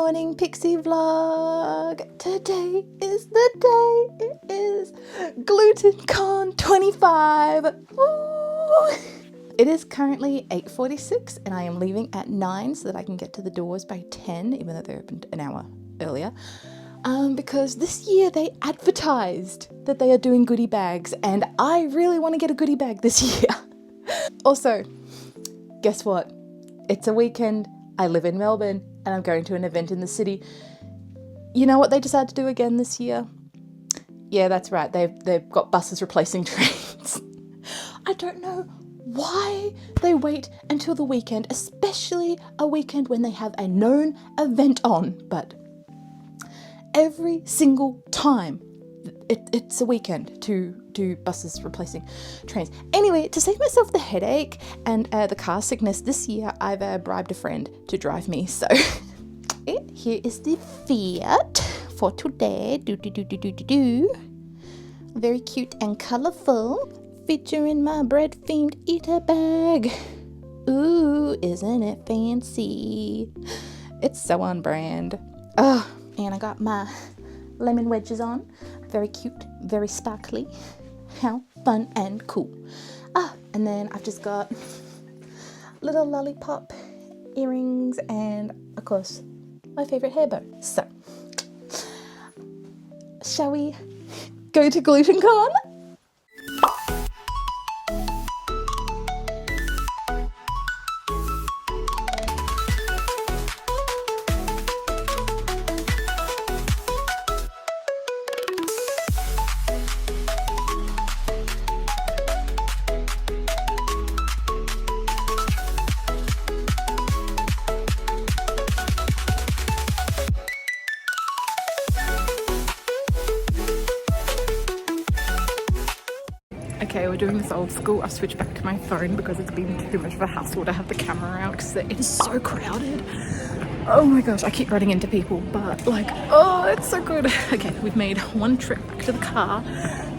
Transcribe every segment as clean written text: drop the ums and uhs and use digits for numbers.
morning pixie vlog. Today is the day. It is Gluten Con 25. Woo! It is currently 8:46 and I am leaving at 9 so that I can get to the doors by 10, even though they're opened an hour earlier. Because this year they advertised that they are doing goodie bags and I really want to get a goodie bag this year. Also, guess what? It's a weekend. I live in Melbourne and I'm going to an event in the city. You know what they decided to do again this year? Yeah, that's right. They've got buses replacing trains. I don't know why they wait until the weekend, especially a weekend when they have a known event on, but every single time it's a weekend to do buses replacing trains. Anyway, to save myself the headache and the car sickness this year, I've bribed a friend to drive me. So here is the Fiat for today. Very cute and colourful, featuring my bread-themed eater bag. Ooh, isn't it fancy? It's so on brand. Oh, and I got my lemon wedges on. Very cute, very sparkly. How fun and cool. And then I've just got little lollipop earrings and, of course, my favourite hair bow. So, shall we go to Gluten Con? Okay, we're doing this old school. I've switched back to my phone because it's been too much of a hassle to have the camera out because it is so crowded. Oh my gosh, I keep running into people, but like, oh, it's so good. Okay, we've made one trip back to the car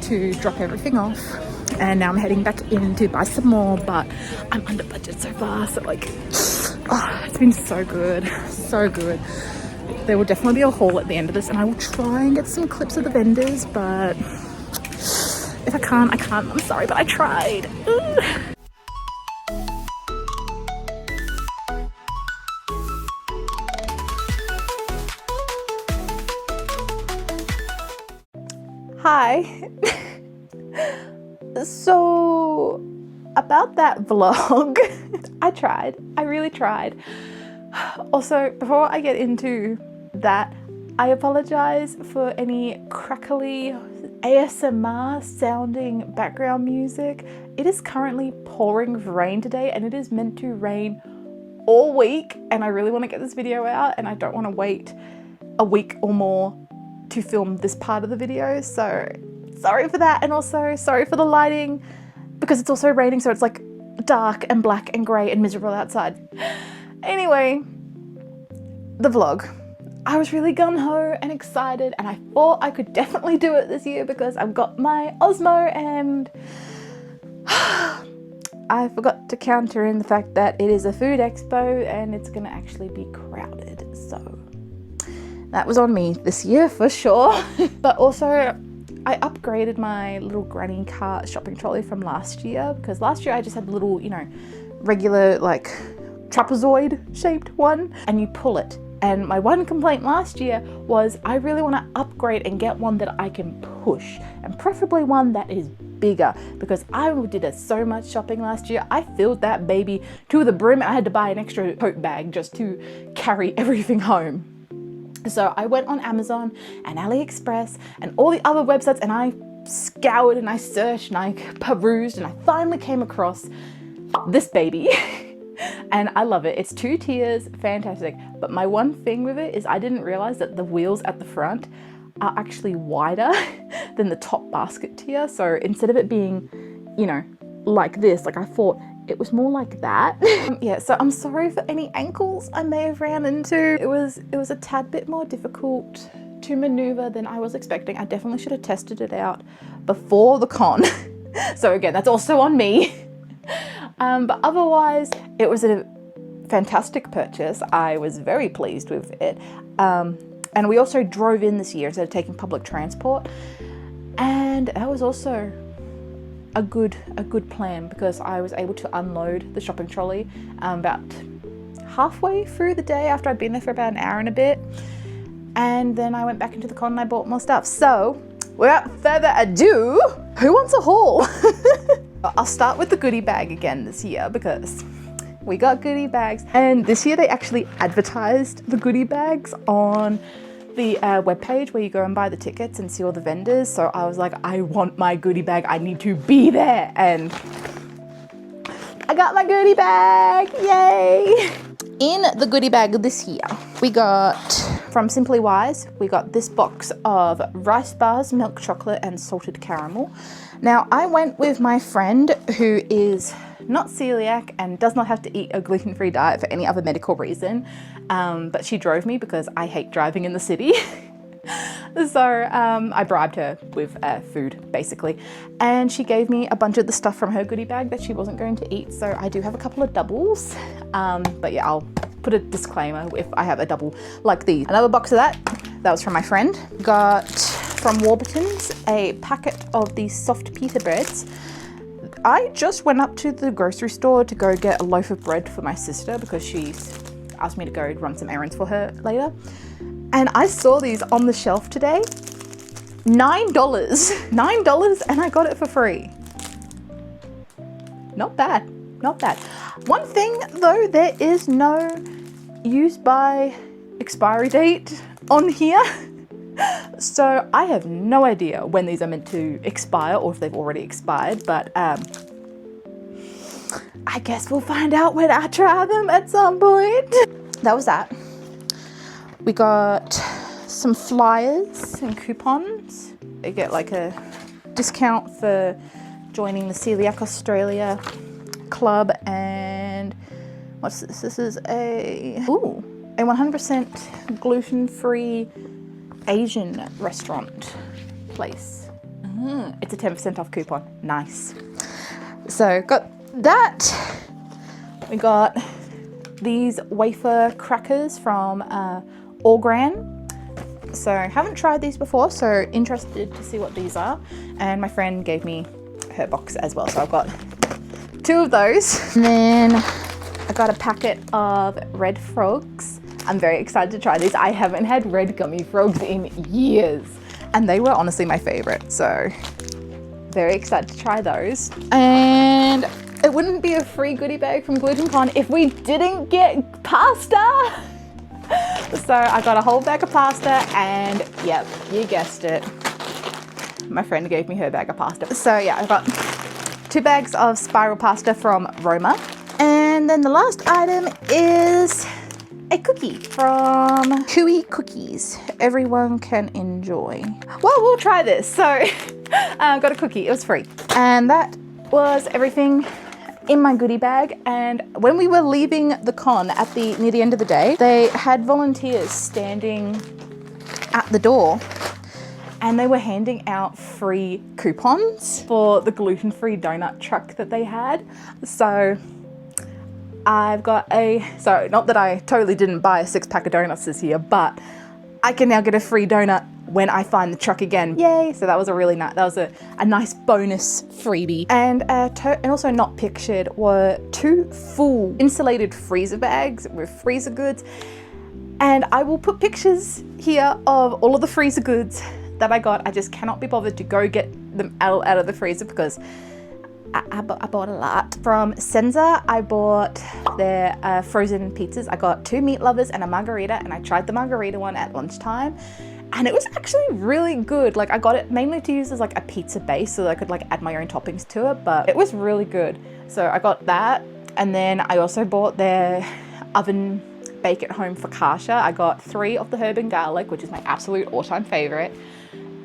to drop everything off, and now I'm heading back in to buy some more, but I'm under budget so far, so like, oh, it's been so good, so good. There will definitely be a haul at the end of this, and I will try and get some clips of the vendors, but if I can't, I can't. I'm sorry, but I tried. Hi. So, about that vlog, I tried. I really tried. Also, before I get into that, I apologize for any crackly ASMR sounding background music. It is currently pouring rain today and it is meant to rain all week, and I really want to get this video out and I don't want to wait a week or more to film this part of the video, so sorry for that, and also sorry for the lighting because it's also raining, so it's like dark and black and grey and miserable outside. Anyway, the vlog. I was really gung-ho and excited and I thought I could definitely do it this year because I've got my Osmo, and I forgot to counter in the fact that it is a food expo and it's gonna actually be crowded, so that was on me this year for sure. But also I upgraded my little granny cart shopping trolley from last year, because last year I just had the little, you know, regular like trapezoid shaped one and you pull it. And my one complaint last year was I really want to upgrade and get one that I can push, and preferably one that is bigger, because I did so much shopping last year. I filled that baby to the brim. I had to buy an extra tote bag just to carry everything home. So I went on Amazon and AliExpress and all the other websites, and I scoured and I searched and I perused, and I finally came across this baby. And I love it. It's 2 tiers, fantastic. But my one thing with it is I didn't realize that the wheels at the front are actually wider than the top basket tier. So instead of it being, you know, like this, like I thought it was more like that. Yeah, so I'm sorry for any ankles I may have ran into. It was a tad bit more difficult to maneuver than I was expecting. I definitely should have tested it out before the con. So again, that's also on me. But otherwise, it was a fantastic purchase. I was very pleased with it. And we also drove in this year instead of taking public transport. And that was also a good plan because I was able to unload the shopping trolley about halfway through the day after I'd been there for about an hour and a bit. And then I went back into the con and I bought more stuff. So without further ado, who wants a haul? I'll start with the goodie bag again this year because we got goodie bags. And this year they actually advertised the goodie bags on the webpage where you go and buy the tickets and see all the vendors. So I was like, I want my goodie bag. I need to be there. And I got my goodie bag. Yay! In the goodie bag this year, we got from Simply Wise, we got this box of rice bars, milk chocolate, and salted caramel. Now, I went with my friend who is not celiac and does not have to eat a gluten-free diet for any other medical reason, but she drove me because I hate driving in the city. So I bribed her with food, basically. And she gave me a bunch of the stuff from her goodie bag that she wasn't going to eat. So I do have a couple of doubles. But yeah, I'll put a disclaimer if I have a double like these. Another box of that was from my friend. Got from Warburton's a packet of these soft pita breads. I just went up to the grocery store to go get a loaf of bread for my sister because she's asked me to go run some errands for her later. And I saw these on the shelf today. $9. $9 and I got it for free. Not bad, not bad. One thing though, there is no use by expiry date on here. So I have no idea when these are meant to expire or if they've already expired, but I guess we'll find out when I try them at some point. That was that. We got some flyers and coupons. They get like a discount for joining the Celiac Australia club. And what's this? This is a 100% gluten-free Asian restaurant place. It's a 10% off coupon. Nice. So got that. We got these wafer crackers from Orgran. So haven't tried these before, so interested to see what these are. And my friend gave me her box as well, so I've got 2 of those. And then I got a packet of red frogs. I'm very excited to try these. I haven't had red gummy frogs in years, and they were honestly my favorite, so very excited to try those. And it wouldn't be a free goodie bag from Gluten Con if we didn't get pasta. So I got a whole bag of pasta, and yep, you guessed it, my friend gave me her bag of pasta. So yeah, I got 2 bags of spiral pasta from Roma. And then the last item is a cookie from Chewy Cookies. Everyone can enjoy. Well, we'll try this. So I got a cookie, it was free. And that was everything in my goodie bag. And when we were leaving the con near the end of the day, they had volunteers standing at the door and they were handing out free coupons for the gluten-free donut truck that they had. So I've got so not that I totally didn't buy a 6-pack of donuts this year, but I can now get a free donut when I find the truck again. Yay! So that was a really nice, a nice bonus freebie. And also not pictured were 2 full insulated freezer bags with freezer goods. And I will put pictures here of all of the freezer goods that I got. I just cannot be bothered to go get them out of the freezer because I bought a lot. From Senza, I bought their frozen pizzas. I got 2 meat lovers and a margarita, and I tried the margarita one at lunchtime. And it was actually really good. Like, I got it mainly to use as like a pizza base so that I could like add my own toppings to it, but it was really good. So I got that. And then I also bought their oven bake at home focaccia. I got 3 of the herb and garlic, which is my absolute all-time favorite,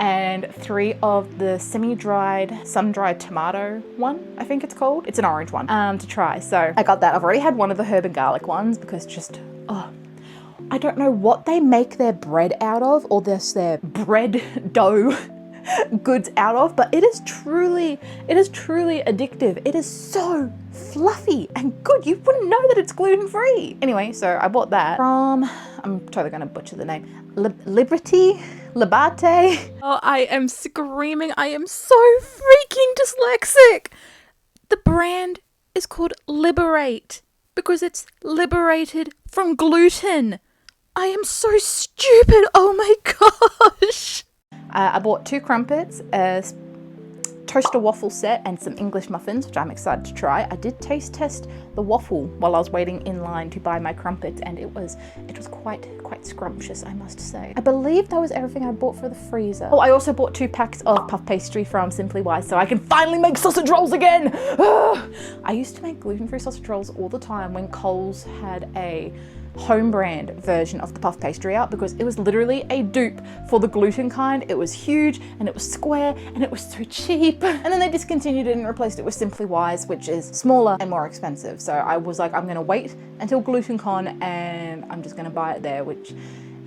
and 3 of the semi-dried, sun-dried tomato one, I think it's called. It's an orange one to try. So I got that. I've already had one of the herb and garlic ones because just, I don't know what they make their bread out of, or their bread dough goods out of, but it is truly addictive. It is so fluffy and good. You wouldn't know that it's gluten-free. Anyway, so I bought that from, I'm totally gonna butcher the name, Liberate. Oh, I am screaming. I am so freaking dyslexic. The brand is called Liberate because it's liberated from gluten. I am so stupid. Oh my gosh. I bought 2 crumpets, a toaster waffle set, and some English muffins, which I'm excited to try. I did taste test the waffle while I was waiting in line to buy my crumpets, and it was quite scrumptious, I must say. I believe that was everything I bought for the freezer. Oh, I also bought 2 packs of puff pastry from Simply Wise so I can finally make sausage rolls again. I used to make gluten-free sausage rolls all the time when Coles had a home brand version of the puff pastry out, because it was literally a dupe for the gluten kind. It was huge and it was square and it was so cheap, and then they discontinued it and replaced it with Simply Wise, which is smaller and more expensive. So I was like, I'm gonna wait until GLUTEN CON and I'm just gonna buy it there, which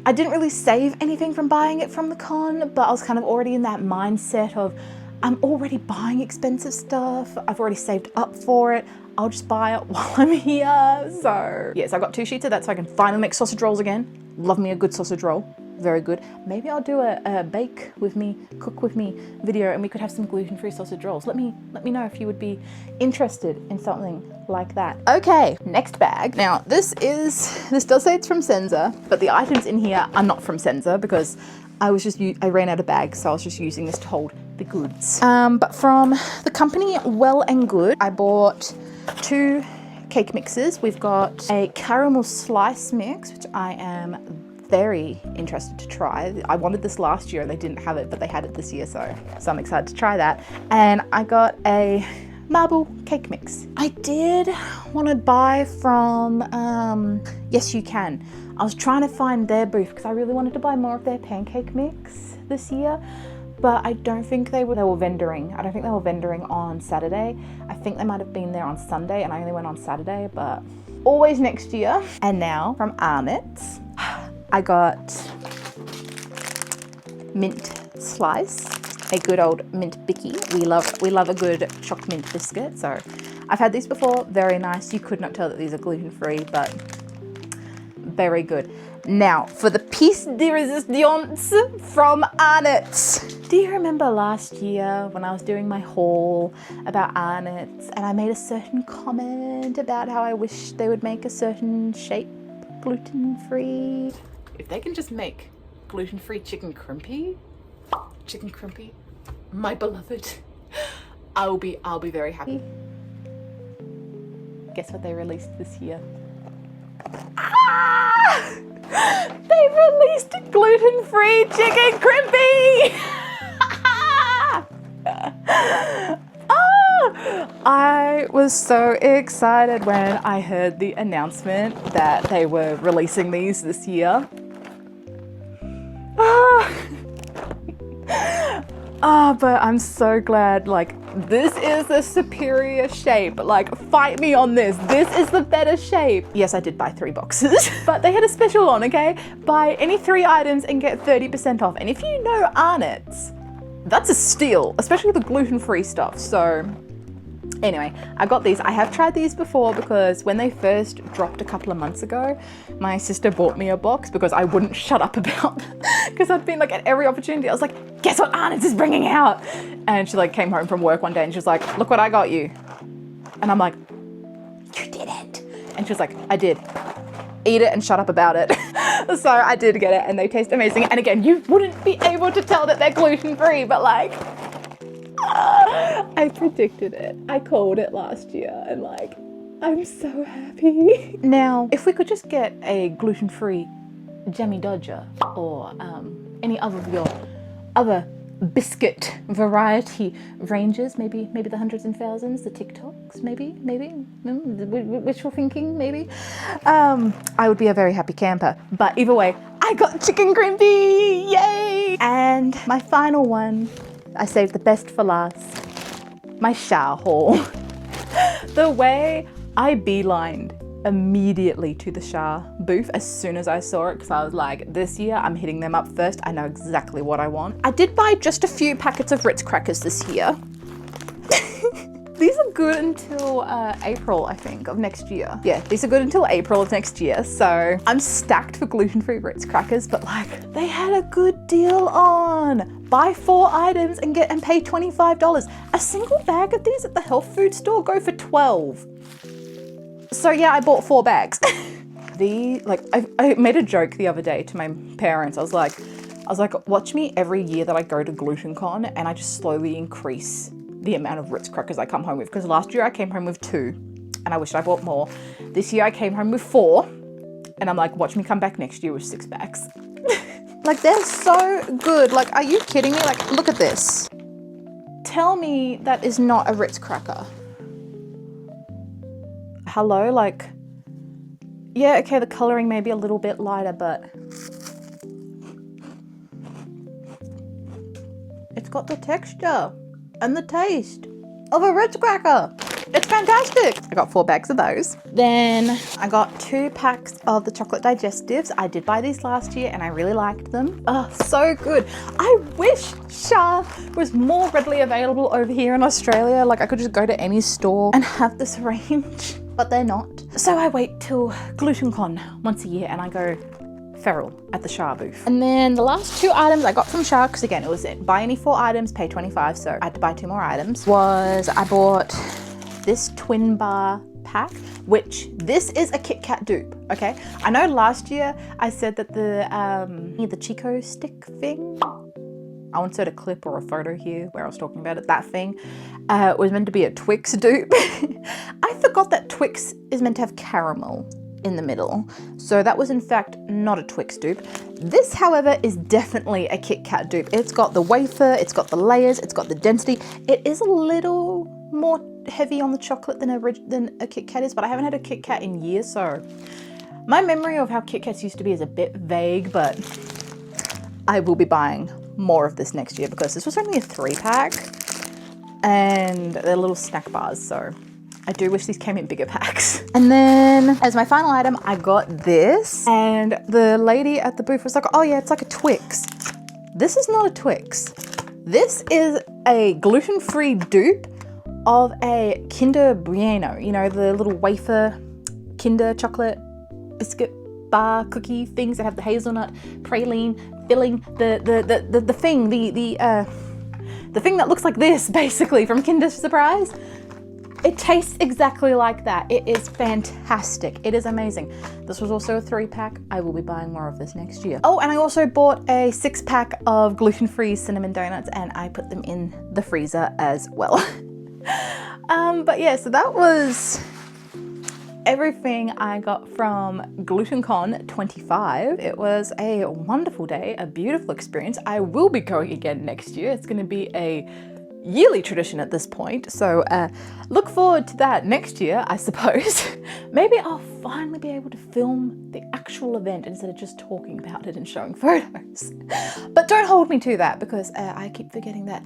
I didn't really save anything from buying it from the con, but I was kind of already in that mindset of I'm already buying expensive stuff, I've already saved up for it, I'll just buy it while I'm here. So yes, I got 2 sheets of that so I can finally make sausage rolls again. Love me a good sausage roll, very good. Maybe I'll do a bake with me, cook with me video, and we could have some gluten-free sausage rolls. Let me know if you would be interested in something like that. Okay, next bag. Now this does say it's from Senza, but the items in here are not from Senza because I ran out of bags, so I was just using this to hold the goods. But from the company Well and Good, I bought 2 cake mixes. We've got a caramel slice mix, which I am very interested to try. I wanted this last year and they didn't have it, but they had it this year, so I'm excited to try that. And I got a marble cake mix. I did want to buy from Yes You Can. I was trying to find their booth because I really wanted to buy more of their pancake mix this year, but I don't think they were vendoring. I don't think they were vendoring on Saturday. I think they might have been there on Sunday and I only went on Saturday, but always next year. And now from Arnott's, I got mint slice, a good old mint bicky. We love a good choc mint biscuit. So I've had these before, very nice. You could not tell that these are gluten-free, but very good. Now for the piece de resistance from Arnott's. Do you remember last year when I was doing my haul about Arnott's and I made a certain comment about how I wish they would make a certain shape gluten-free? If they can just make gluten-free chicken crimpy, my beloved, I'll be very happy. Guess what they released this year? Ah! They released gluten-free chicken crimpy! I was so excited when I heard the announcement that they were releasing these this year. But I'm so glad, like, this is the superior shape. Like, fight me on this. This is the better shape. Yes, I did buy 3 boxes, but they had a special on, okay? Buy any 3 items and get 30% off. And if you know Arnott's, that's a steal, especially the gluten-free stuff. So anyway, I got these. I have tried these before because when they first dropped a couple of months ago, my sister bought me a box because I wouldn't shut up about because I'd been like at every opportunity. I was like, guess what Arnott's is bringing out? And she like came home from work one day and she was like, look what I got you. And I'm like, you didn't. And she was like, I did. Eat it and shut up about it. So I did get it and they taste amazing. And again, you wouldn't be able to tell that they're gluten-free, but like, I predicted it. I called it last year and like, I'm so happy. Now, if we could just get a gluten-free Jammy Dodger or any other of your other biscuit variety ranges, maybe the hundreds and thousands, the TikToks, maybe, wishful thinking, maybe. I would be a very happy camper. But either way, I got chicken crimpy, yay! And my final one, I saved the best for last, my shower haul. The way I beelined immediately to the Shah booth as soon as I saw it, because I was like, this year I'm hitting them up first. I know exactly what I want. I did buy just a few packets of Ritz crackers this year. These are good until April, I think, of next year. Yeah, these are good until April of next year. So I'm stacked for gluten-free Ritz crackers, but like, they had a good deal on. Buy 4 items and pay $25. A single bag of these at the health food store go for $12. So yeah, I bought 4 bags. I made a joke the other day to my parents. I was like, watch me every year that I go to GLUTEN CON and I just slowly increase the amount of Ritz crackers I come home with. Because last year I came home with 2 and I wished I bought more. This year I came home with 4 and I'm like, watch me come back next year with 6 bags. Like, they're so good. Like, are you kidding me? Like, look at this. Tell me that is not a Ritz cracker. Hello? Like, yeah, okay, the coloring may be a little bit lighter, but it's got the texture and the taste of a Ritz cracker. It's fantastic. I got 4 bags of those. Then I got 2 packs of the chocolate digestives. I did buy these last year and I really liked them. Oh, so good. I wish Shah was more readily available over here in Australia. Like, I could just go to any store and have this range, but they're not. So I wait till GLUTEN CON once a year and I go feral at the Shah booth. And then the last 2 items I got from Shah, because again, it was it. Buy any 4 items, pay 25, so I had to buy 2 more items, was I bought this twin bar pack, which this is a Kit Kat dupe, okay? I know last year I said that the Chico stick thing, I won't insert a clip or a photo here where I was talking about it, that thing was meant to be a Twix dupe. I forgot that Twix is meant to have caramel in the middle. So that was in fact not a Twix dupe. This, however, is definitely a Kit Kat dupe. It's got the wafer, it's got the layers, it's got the density. It is a little more heavy on the chocolate than a Kit Kat is, but I haven't had a Kit Kat in years, so my memory of how Kit Kats used to be is a bit vague, but I will be buying more of this next year because this was only a 3-pack and they're little snack bars, so I do wish these came in bigger packs. And then as my final item, I got this, and the lady at the booth was like, oh yeah, it's like a Twix. This is not a Twix. This is a gluten-free dupe of a Kinder Bueno, you know, the little wafer Kinder chocolate biscuit bar cookie things that have the hazelnut praline filling, the thing that looks like this, basically, from Kinder Surprise. It tastes exactly like that. It is fantastic. It is amazing. This was also a 3-pack. I will be buying more of this next year. Oh, and I also bought a 6-pack of gluten-free cinnamon donuts and I put them in the freezer as well. But yeah, so that was everything I got from GLUTEN CON 25. It was a wonderful day, a beautiful experience. I will be going again next year. It's going to be a yearly tradition at this point, so look forward to that next year, I suppose. Maybe I'll finally be able to film the actual event instead of just talking about it and showing photos. But don't hold me to that, because I keep forgetting that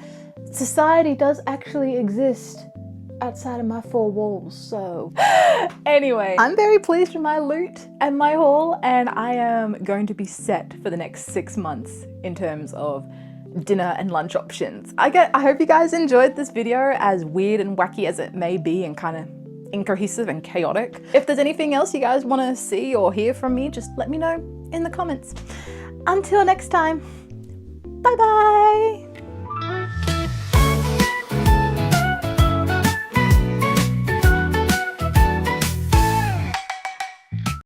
society does actually exist outside of my 4 walls, so anyway, I'm very pleased with my loot and my haul, and I am going to be set for the next 6 months in terms of dinner and lunch options. I hope you guys enjoyed this video, as weird and wacky as it may be and kind of incohesive and chaotic. If there's anything else you guys want to see or hear from me, just let me know in the comments. Until next time, bye bye!